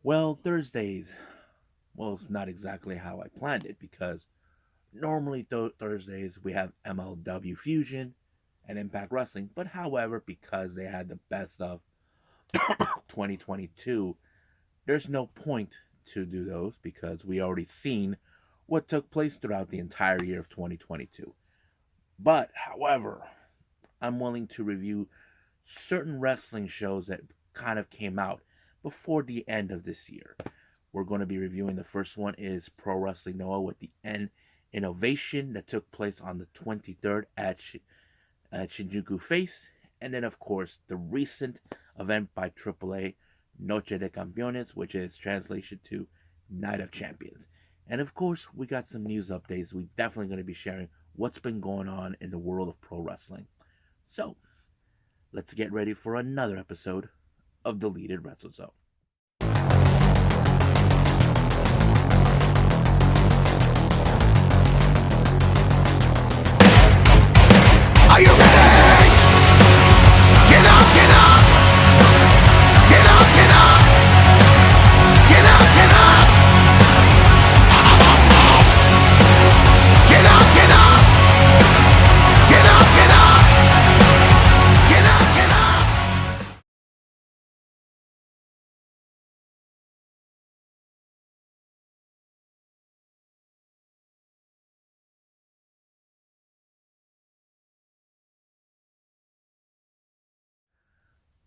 Well, Thursdays, well, it's not exactly how I planned it because normally Thursdays we have MLW Fusion and Impact Wrestling, but however, because they had the best of 2022, there's no point to do those because we already seen what took place throughout the entire year of 2022. But however, I'm willing to review certain wrestling shows that kind of came out before the end of this year. We're going to be reviewing the first one is Pro Wrestling Noah with the N Innovation that took place on the 23rd at Shinjuku Face. And then, of course, the recent event by AAA, Noche de Campeones, which is translation to Night of Champions. And of course, we got some news updates. We definitely going to be sharing what's been going on in the world of pro wrestling. So, let's get ready for another episode of Deleted Wrestle Zone. Are you ready? Get up, get up! Get up, get up! Get up, get up! Get up, get up! Get up, get up! Get up, get up!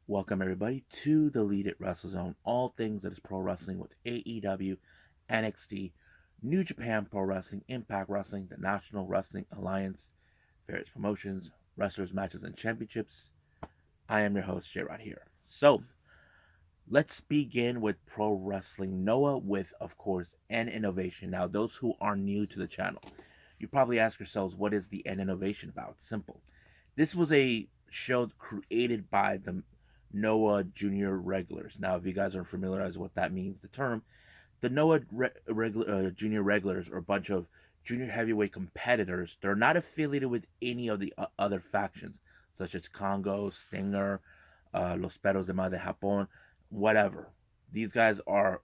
Welcome everybody to the Lead It Wrestle Zone, all things that is pro wrestling with AEW, NXT, New Japan Pro Wrestling, Impact Wrestling, the National Wrestling Alliance, various promotions, wrestlers, matches, and championships. I am your host, J Rod here. So let's begin with Pro Wrestling Noah with, of course, N Innovation. Now, those who are new to the channel, you probably ask yourselves, what is the N Innovation about? Simple. This was a show created by the Noah Junior Regulars. Now, if you guys are familiarized with what that means, the term, the Junior Regulars are a bunch of junior heavyweight competitors. They're not affiliated with any of the other factions, such as Congo, Stinger, Los Perros de Mar de Japón, whatever. These guys are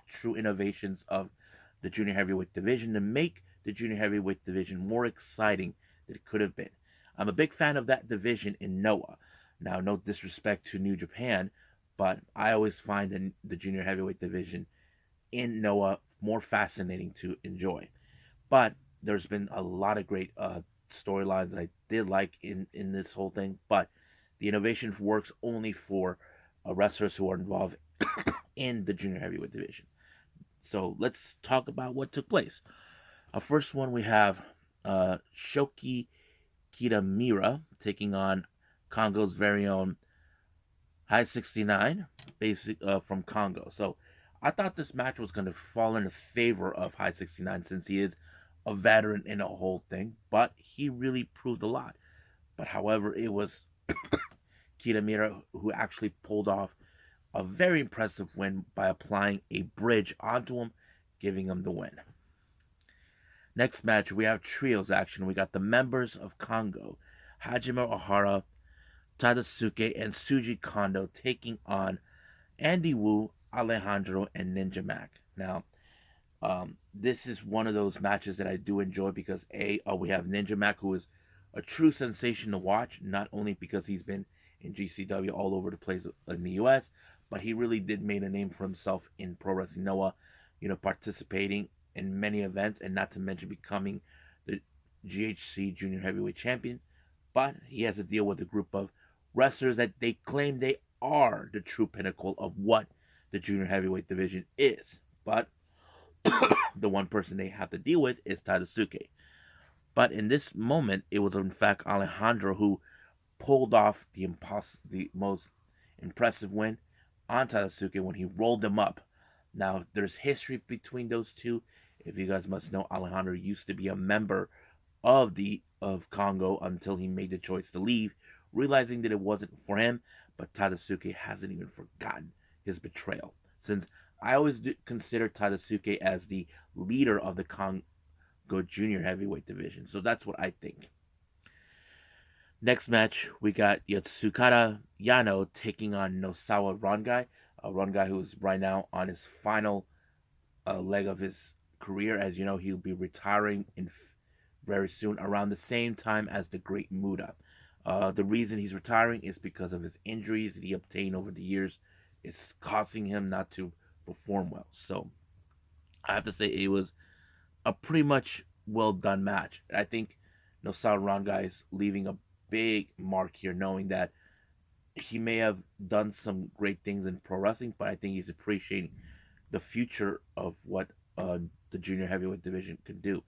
true innovations of the junior heavyweight division to make the junior heavyweight division more exciting than it could have been. I'm a big fan of that division in Noah. Now, no disrespect to New Japan, but I always find the junior heavyweight division in Noah more fascinating to enjoy. But there's been a lot of great storylines that I did like in this whole thing. But the innovation works only for wrestlers who are involved in the junior heavyweight division. So let's talk about what took place. First one we have Shoki Kitamura taking on Congo's very own High 69, basic from Congo. So I thought this match was going to fall in the favor of High 69 since he is a veteran in the whole thing, but he really proved a lot. But however, it was Kitamura who actually pulled off a very impressive win by applying a bridge onto him, giving him the win. Next match, we have trios action. We got the members of Congo, Hajime Ohara, Tadasuke, and Suji Kondo taking on Andy Wu, Alejandro, and Ninja Mac. Now, this is one of those matches that I do enjoy because we have Ninja Mac, who is a true sensation to watch, not only because he's been in GCW all over the place in the US, but he really did make a name for himself in Pro Wrestling Noah, participating in many events and not to mention becoming the GHC Junior Heavyweight Champion. But he has to deal with a group of wrestlers that they claim they are the true pinnacle of what the Junior Heavyweight division is. But the one person they have to deal with is Tadasuke. But in this moment, it was in fact Alejandro who pulled off the most impressive win on Tadasuke when he rolled him up. Now, there's history between those two. If you guys must know, Alejandro used to be a member of Congo until he made the choice to leave, realizing that it wasn't for him. But Tadasuke hasn't even forgotten his betrayal, since I always consider Tadasuke as the leader of the Congo Junior Heavyweight division. So that's what I think. Next match, we got Yatsukata Yano taking on Nosawa Rongai. One guy who's right now on his final leg of his career. As you know, he'll be retiring in very soon, around the same time as the Great Muta. The reason he's retiring is because of his injuries that he obtained over the years. It's causing him not to perform well. So I have to say it was a pretty much well done match. I think Nosawa Rongai is leaving a big mark here, knowing that he may have done some great things in pro wrestling, but I think he's appreciating the future of what the junior heavyweight division could do.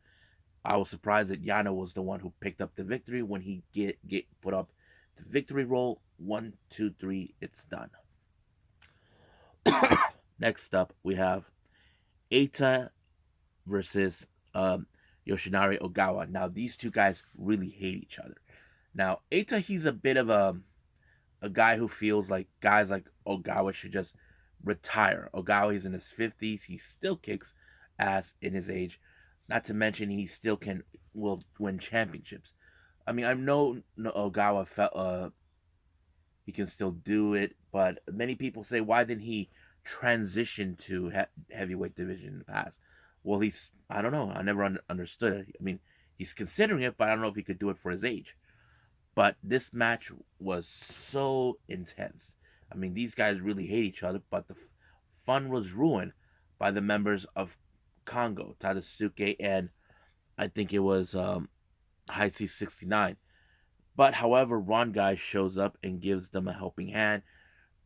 I was surprised that Yano was the one who picked up the victory when he get put up the victory roll. 1, 2, 3, it's done. Next up, we have Eita versus Yoshinari Ogawa. Now, these two guys really hate each other. Now, Eita, he's a bit of a guy who feels like guys like Ogawa should just retire. Ogawa, he's in his 50s. He still kicks ass in his age. Not to mention, he still will win championships. I mean, I know Ogawa he can still do it, but many people say, why didn't he transition to heavyweight division in the past? Well, I don't know. I never understood it. I mean, he's considering it, but I don't know if he could do it for his age. But this match was so intense. I mean, these guys really hate each other, but the fun was ruined by the members of Congo, Tadasuke, and I think it was Heisei 69. But however, Ron Guy shows up and gives them a helping hand,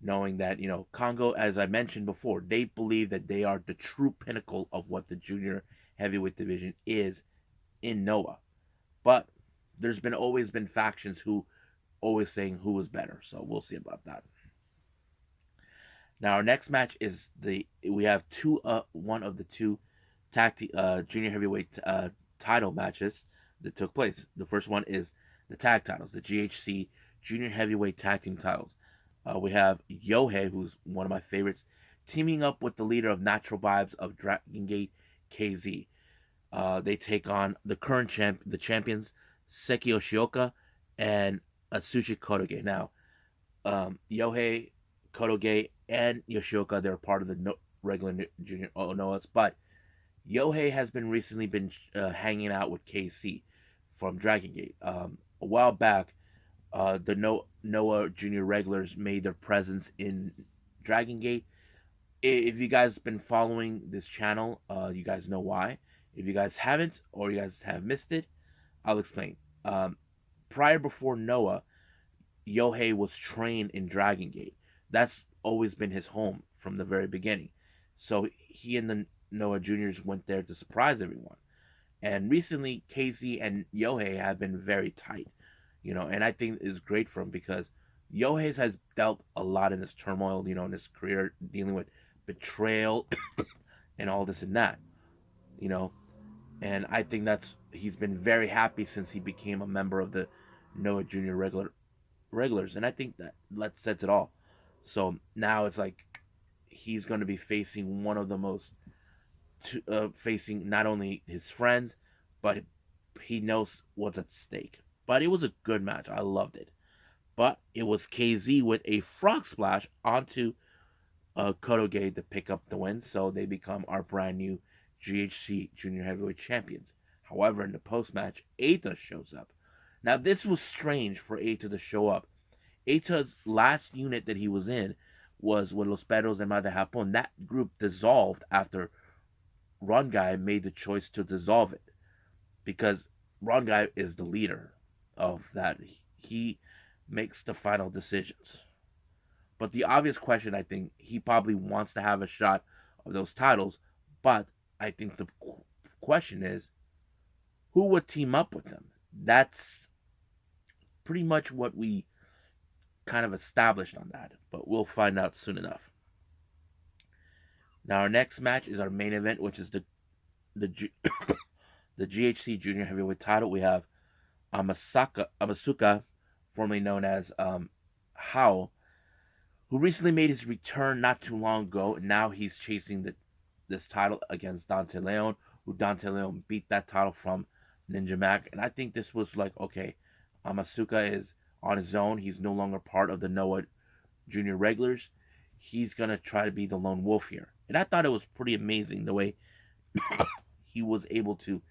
knowing that, Congo, as I mentioned before, they believe that they are the true pinnacle of what the junior heavyweight division is in Noah. But there's always been factions who always saying who was better. So we'll see about that. Now our next match is we have one of the two junior heavyweight title matches that took place. The first one is the tag titles, the GHC junior heavyweight tag team titles. We have Yohei, who's one of my favorites, teaming up with the leader of Natural Vibes of Dragon Gate, KZ. They take on the current the champions, Seki Yoshioka and Atsushi Kotoge. Now, Yohei, Kotoge, and Yoshioka, they're part of the regular junior Onoas, but Yohei has recently been hanging out with KC from Dragon Gate. A while back, the Noah Junior regulars made their presence in Dragon Gate. If you guys been following this channel, you guys know why. If you guys haven't, or you guys have missed it, I'll explain. Before Noah, Yohei was trained in Dragon Gate. That's always been his home from the very beginning. So he and the Noah Juniors went there to surprise everyone. And recently, Casey and Yohei have been very tight, and I think it's great for him because Yohei has dealt a lot in this turmoil, in his career, dealing with betrayal and all this and that, you know. And I think he's been very happy since he became a member of the Noah Junior regulars, and I think that sets it all. So now it's like he's going to be facing one of the most facing not only his friends, but he knows what's at stake. But it was a good match. I loved it. But it was KZ with a frog splash onto Kotoge to pick up the win, so they become our brand new GHC Junior Heavyweight Champions. However, in the post match, Eita shows up. Now, this was strange for Eita to show up. Eita's last unit that he was in was with Los Perros and Madre Japón. That group dissolved after Ron Guy made the choice to dissolve it because Ron Guy is the leader of that. He makes the final decisions. But the obvious question, I think, he probably wants to have a shot of those titles. But I think the question is, who would team up with him? That's pretty much what we kind of established on that. But we'll find out soon enough. Now our next match is our main event, which is the the GHC Junior Heavyweight title. We have Amasuka, formerly known as Hao, who recently made his return not too long ago. And now he's chasing this title against Dante Leon, who Dante Leon beat that title from Ninja Mac. And I think this was like, okay, Amasuka is on his own. He's no longer part of the Noah Junior regulars. he's going to try to be the lone wolf here. And I thought it was pretty amazing the way he was able to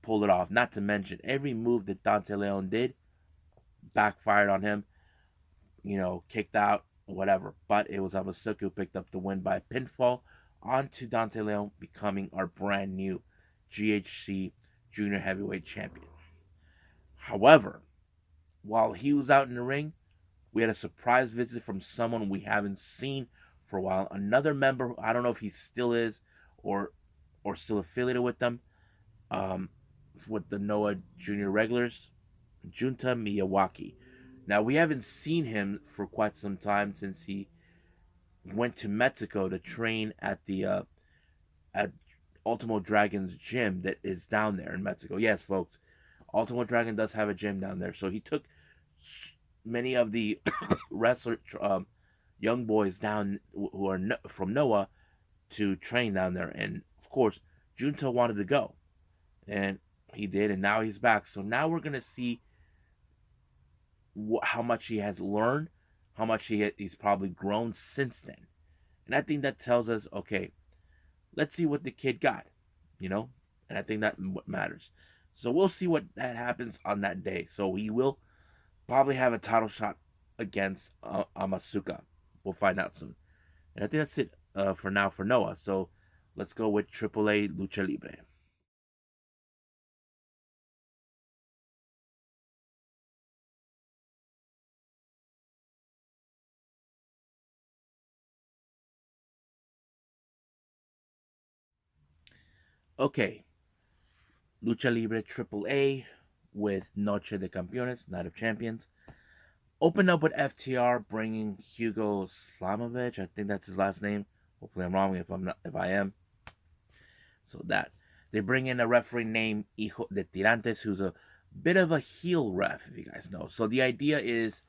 pull it off. Not to mention, every move that Dante Leon did backfired on him, kicked out, whatever. But it was Amasuka who picked up the win by pinfall onto Dante Leon, becoming our brand new GHC Junior Heavyweight Champion. However, while he was out in the ring, we had a surprise visit from someone we haven't seen for a while. Another member, I don't know if he still is or still affiliated with them, um, with the Noah Junior Regulars, Junta Miyawaki. Now, we haven't seen him for quite some time since he went to Mexico to train at Ultimo Dragon's gym that is down there in Mexico. Yes, folks, Ultimo Dragon does have a gym down there. So he took many of the wrestler young boys down who are from Noah to train down there, and of course, Junta wanted to go, and he did, and now he's back. So now we're gonna see how much he has learned, how much he's probably grown since then. And I think that tells us, okay, let's see what the kid got, you know? And I think that what matters. So we'll see what that happens on that day. So he will probably have a title shot against Amasuka. We'll find out soon. And I think that's it for now for Noah. So let's go with AAA Lucha Libre. Okay, Lucha Libre AAA with Noche de Campeones, Night of Champions. Opened up with FTR bringing Hugo Slamovich. I think that's his last name. Hopefully I'm wrong. If I'm not, if I am. So that they bring in a referee named Hijo de Tirantes, who's a bit of a heel ref, if you guys know. So the idea is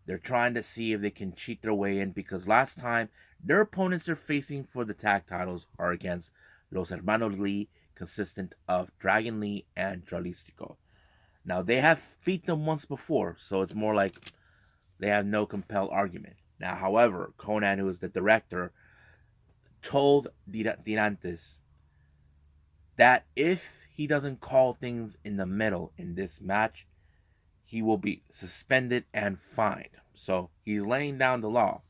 they're trying to see if they can cheat their way in, because last time their opponents they're facing for the tag titles are against Los Hermanos Lee, consistent of Dragon Lee and Jalisco. Now they have beat them once before, so it's more like they have no compelled argument. Now, however, Conan, who is the director, told Tirantes that if he doesn't call things in the middle in this match, he will be suspended and fined. So he's laying down the law.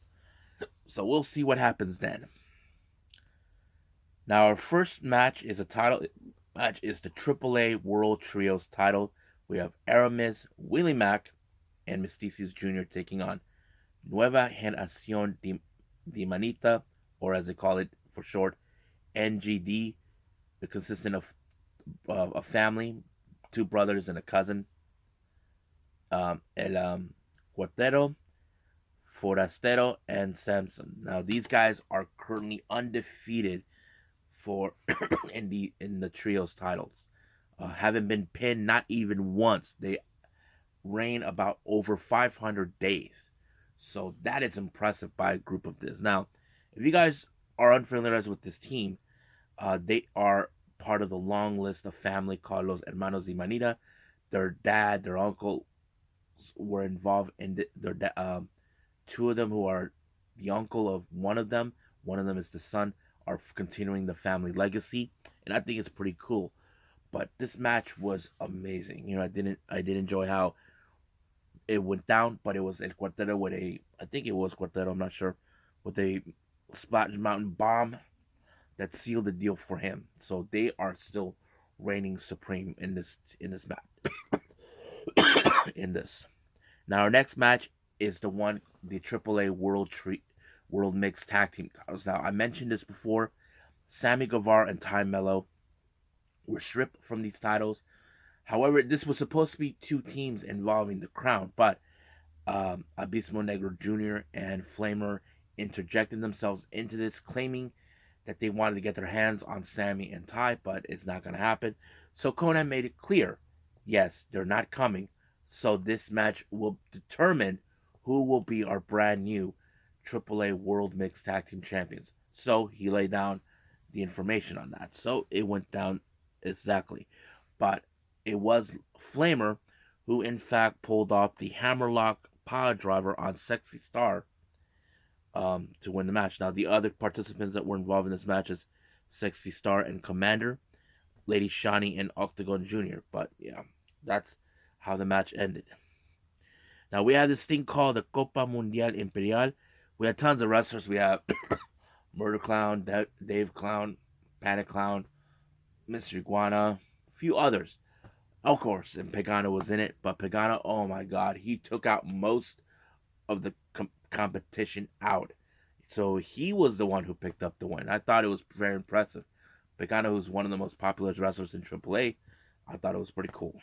So we'll see what happens then. Now our first match is the AAA World Trios title. We have Aramis, Willie Mack, and Mysticis Jr. taking on Nueva Generación de Manita, or as they call it for short, NGD, consisting of a family, two brothers and a cousin. El Cuartero, Forastero, and Samson. Now these guys are currently undefeated for in the trios titles. Haven't been pinned not even once. They reign about over 500 days. So that is impressive by a group of this. Now, if you guys are unfamiliar with this team, they are part of the long list of family called Los Hermanos de Manita. Their dad, their uncle were involved in two of them who are the uncle of one of them. One of them is the son, are continuing the family legacy, and I think it's pretty cool. But this match was amazing. I did enjoy how it went down, but it was El Cuartero with I think it was Cuartero, I'm not sure, with a Splash Mountain bomb that sealed the deal for him. So they are still reigning supreme in this match. in this. Now our next match is the AAA World Mixed Tag Team titles. Now I mentioned this before. Sammy Guevara and Ty Mello were stripped from these titles. However, this was supposed to be two teams involving the crown, but Abismo Negro Jr. and Flamer interjected themselves into this, claiming that they wanted to get their hands on Sammy and Ty, but it's not going to happen. So Conan made it clear, yes, they're not coming. So this match will determine who will be our brand new AAA World Mixed Tag Team Champions. So he laid down the information on that. So it went down exactly. But it was Flamer who in fact pulled off the hammerlock power driver on Sexy Star to win the match. Now, the other participants that were involved in this match is Sexy Star and Commander, Lady Shani, and Octagon Jr. But yeah, that's how the match ended. Now, we have this thing called the Copa Mundial Imperial. We have tons of wrestlers. We have Murder Clown, Dave Clown, Panic Clown, Mr. Iguana, a few others. Of course, and Pagano was in it, but Pagano, oh my god, he took out most of the competition out. So he was the one who picked up the win. I thought it was very impressive. Pagano, who's one of the most popular wrestlers in AAA, I thought it was pretty cool.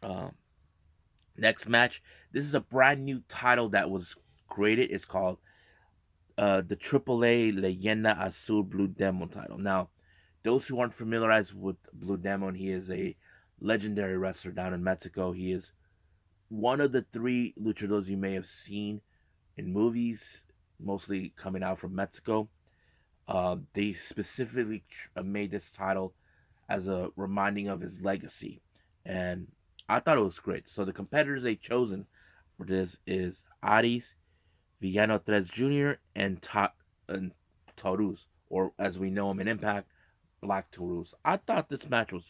um, Next match, this is a brand new title that was created. It's called the AAA Leyenda Azul Blue Demon title. Now, those who aren't familiarized with Blue Demon, he is a legendary wrestler down in Mexico. He is one of the three luchadors you may have seen in movies, mostly coming out from Mexico. They specifically made this title as a reminding of his legacy, and I thought it was great. So the competitors they chosen for this is Aris, Villano Tres Jr., and Taurus, or as we know him in Impact, Black Taurus. I thought this match was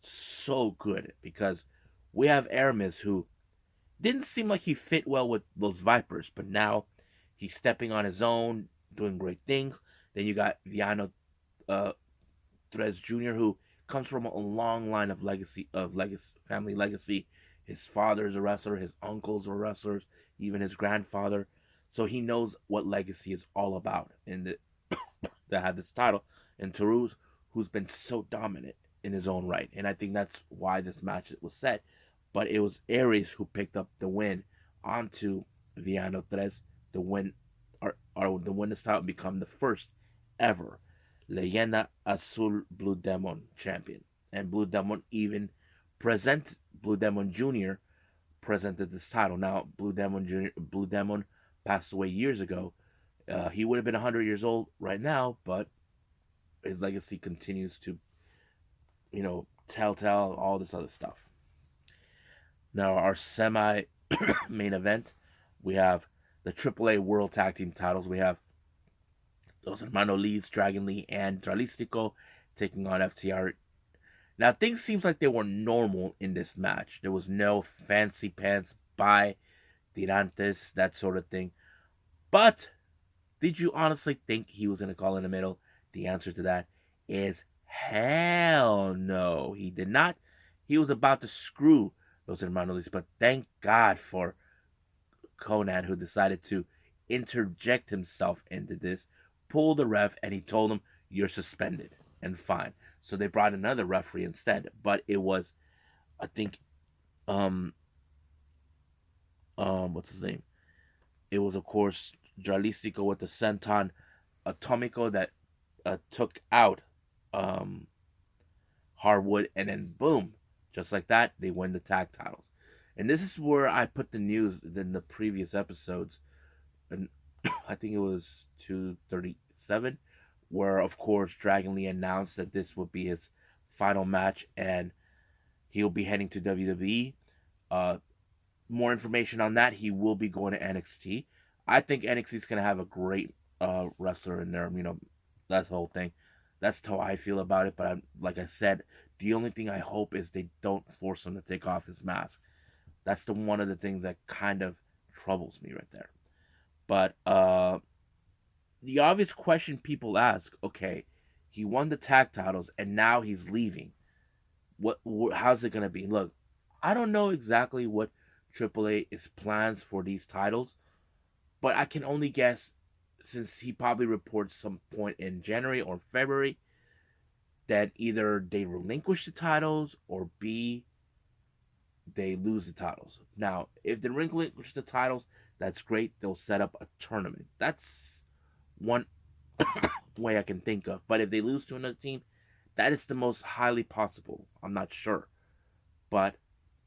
so good because we have Aramis who didn't seem like he fit well with those Vipers, but now he's stepping on his own, doing great things. Then you got Villano uh, Tres Jr., who comes from a long line of family legacy. His father is a wrestler, his uncles were wrestlers, even his grandfather. So he knows what legacy is all about, and that have this title. And Taruz, who's been so dominant in his own right, and I think that's why this match was set. But it was Aries who picked up the win onto Villano Tres, the win, or the win this title become the first ever Leyenda Azul Blue Demon champion. And Blue Demon Jr. presented this title. Now Blue Demon passed away years ago. He would have been 100 years old right now, but his legacy continues to, tell all this other stuff. Now our semi main event, we have the AAA World Tag Team titles. We have Los Hermanos Lee's Dragon Lee and Dralistico taking on FTR. Now things seems like they were normal in this match. There was no fancy pants by tirantes, that sort of thing. But did you honestly think he was going to call in the middle? The answer to that is hell no. He did not. He was about to screw Los Hermanos, but thank God for Conan, who decided to interject himself into this, pull the ref, and he told him, "You're suspended," and fine. So they brought another referee instead, but it was, I think, um, what's his name? It was, of course, Jarlistico with the Senton Atomico that took out um, Harwood, and then boom, just like that, they win the tag titles. And this is where I put the news in the previous episodes, and I think it was 237, where of course Dragon Lee announced that this would be his final match, and he'll be heading to WWE. Uh, More information on that. He will be going to NXT. I think NXT is gonna have a great wrestler in there. That whole thing. That's how I feel about it. But like I said, the only thing I hope is they don't force him to take off his mask. That's the one of the things that kind of troubles me right there. But the obvious question people ask: okay, he won the tag titles and now he's leaving. How's it gonna be? Look, I don't know exactly what AAA is plans for these titles, but I can only guess, since he probably reports some point in January or February, that either they relinquish the titles or B, they lose the titles. Now, if they relinquish the titles, that's great. They'll set up a tournament. That's one way I can think of. But if they lose to another team, that is the most highly possible. I'm not sure. But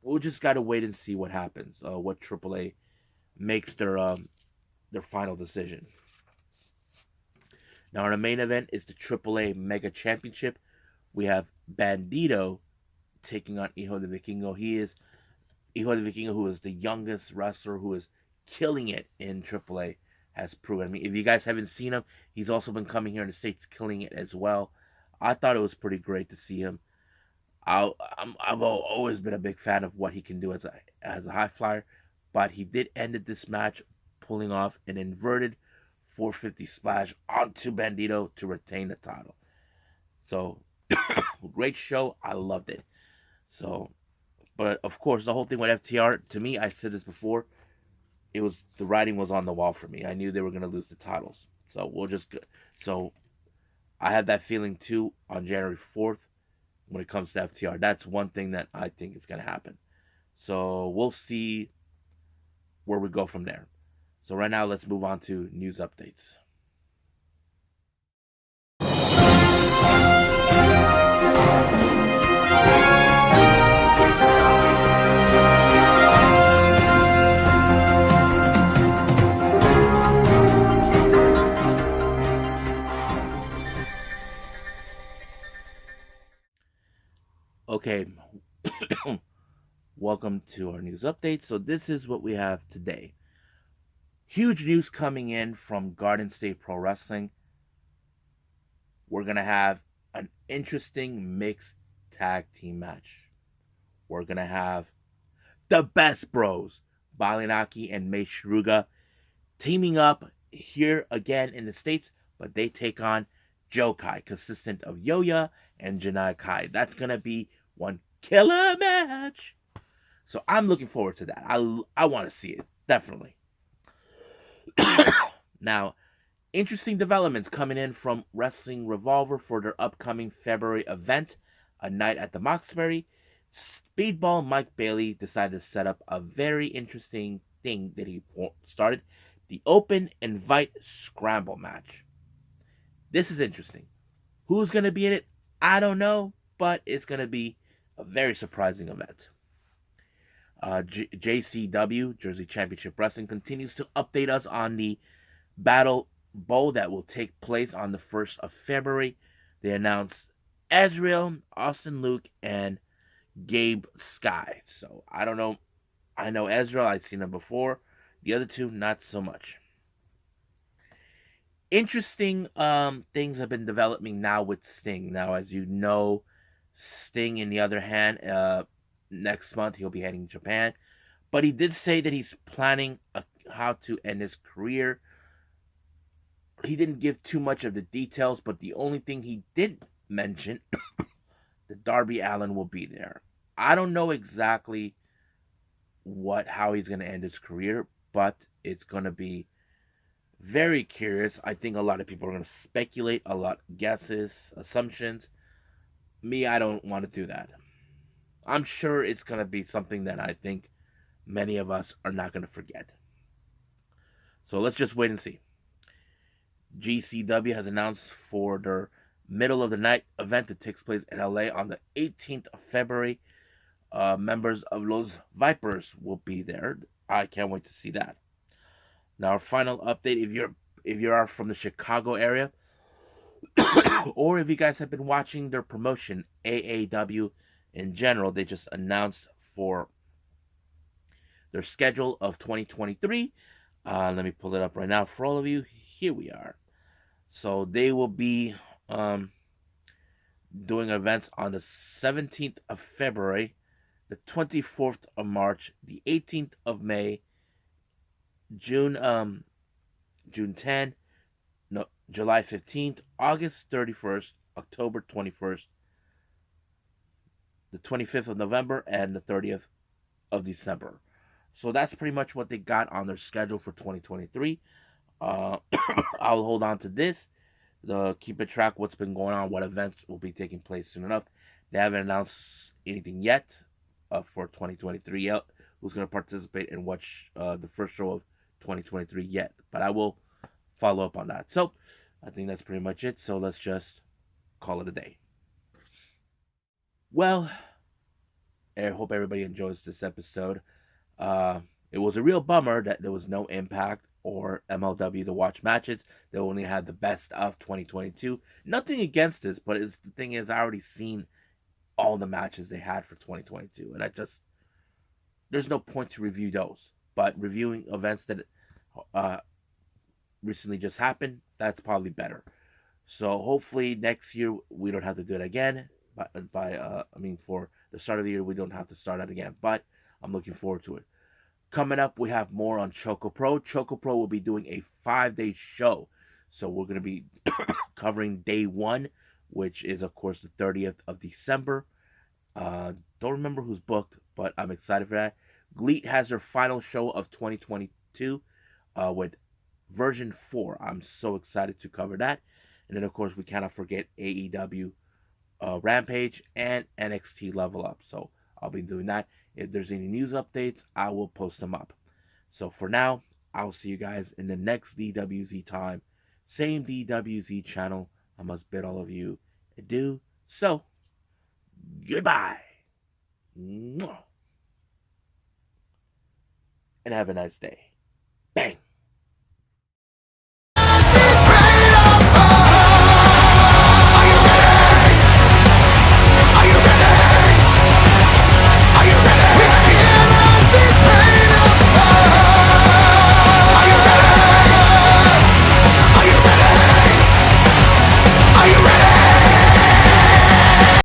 we'll just got to wait and see what happens. What AAA makes their final decision. Now, our main event is the AAA Mega Championship. We have Bandito taking on Hijo de Vikingo. He is Hijo de Vikingo, who is the youngest wrestler, who is killing it in AAA has proven. I mean, if you guys haven't seen him, he's also been coming here in the States killing it as well. I thought it was pretty great to see him. I've always been a big fan of what he can do as a high flyer, but he did end this match pulling off an inverted 450 splash onto Bandito to retain the title. So, great show. I loved it. So, but of course, the whole thing with FTR, to me, I said this before, the writing was on the wall for me. I knew they were going to lose the titles. So I had that feeling too on January 4th when it comes to FTR. That's one thing that I think is going to happen. So we'll see where we go from there. So right now, let's move on to news updates. Okay, welcome to our news update. So this is what we have today. Huge news coming in from Garden State Pro Wrestling. We're going to have an interesting mixed tag team match. We're going to have the Best Bros, Balinaki and Mei Shruga, teaming up here again in the States, but they take on Jokai, consistent of Yoya and Janai Kai. That's going to be one killer match. So I'm looking forward to that. I want to see it, definitely. Now, interesting developments coming in from Wrestling Revolver for their upcoming February event, A Night at the Moxbury. Speedball Mike Bailey decided to set up a very interesting thing that he started, the Open Invite Scramble match. This is interesting. Who's going to be in it? I don't know, but it's going to be a very surprising event. JCW, Jersey Championship Wrestling, continues to update us on the Battlebowl that will take place on the 1st of February. They announced Ezreal, Austin Luke, and Gabe Sky. So, I don't know. I know Ezreal. I've seen him before. The other two, not so much. Interesting things have been developing now with Sting. Now, as you know, Sting, in the other hand, next month he'll be heading to Japan. But he did say that he's planning how to end his career. He didn't give too much of the details, but the only thing he did mention, that Darby Allin will be there. I don't know exactly how he's going to end his career, but it's going to be very curious. I think a lot of people are going to speculate, a lot of guesses, assumptions. Me, I don't want to do that. I'm sure it's going to be something that I think many of us are not going to forget. So let's just wait and see. GCW has announced for their middle of the night event that takes place in LA on the 18th of February. Members of Los Vipers will be there. I can't wait to see that. Now, our final update, if you are from the Chicago area, or if you guys have been watching their promotion, AAW in general, they just announced for their schedule of 2023. Let me pull it up right now for all of you. Here we are. So they will be doing events on the 17th of February, the 24th of March, the 18th of May, June 10, no, July 15th, August 31st, October 21st, the 25th of November, and the 30th of December. So that's pretty much what they got on their schedule for 2023. I'll hold on to this. Keep a track what's been going on, what events will be taking place soon enough. They haven't announced anything yet for 2023 yet. Who's going to participate and watch the first show of 2023 yet? But I will follow up on that. So I think that's pretty much it. So let's just call it a day. Well, I hope everybody enjoys this episode. It was a real bummer that there was no Impact or MLW to watch matches. They only had the best of 2022. Nothing against this, but the thing is, I already seen all the matches they had for 2022, and there's no point to review those. but reviewing events that recently just happened, that's probably better. So hopefully next year we don't have to do it again. For the start of the year we don't have to start that again. But I'm looking forward to it. Coming up, we have more on Choco Pro. Choco Pro will be doing a 5-day show. So we're going to be covering day one, which is, of course, the 30th of December. Don't remember who's booked, but I'm excited for that. GLEAT has their final show of 2022 with version 4. I'm so excited to cover that. And then, of course, we cannot forget AEW Rampage and NXT Level Up. So I'll be doing that. If there's any news updates, I will post them up. So for now, I'll see you guys in the next DWZ time. Same DWZ channel. I must bid all of you adieu. So, goodbye. And have a nice day. Bang.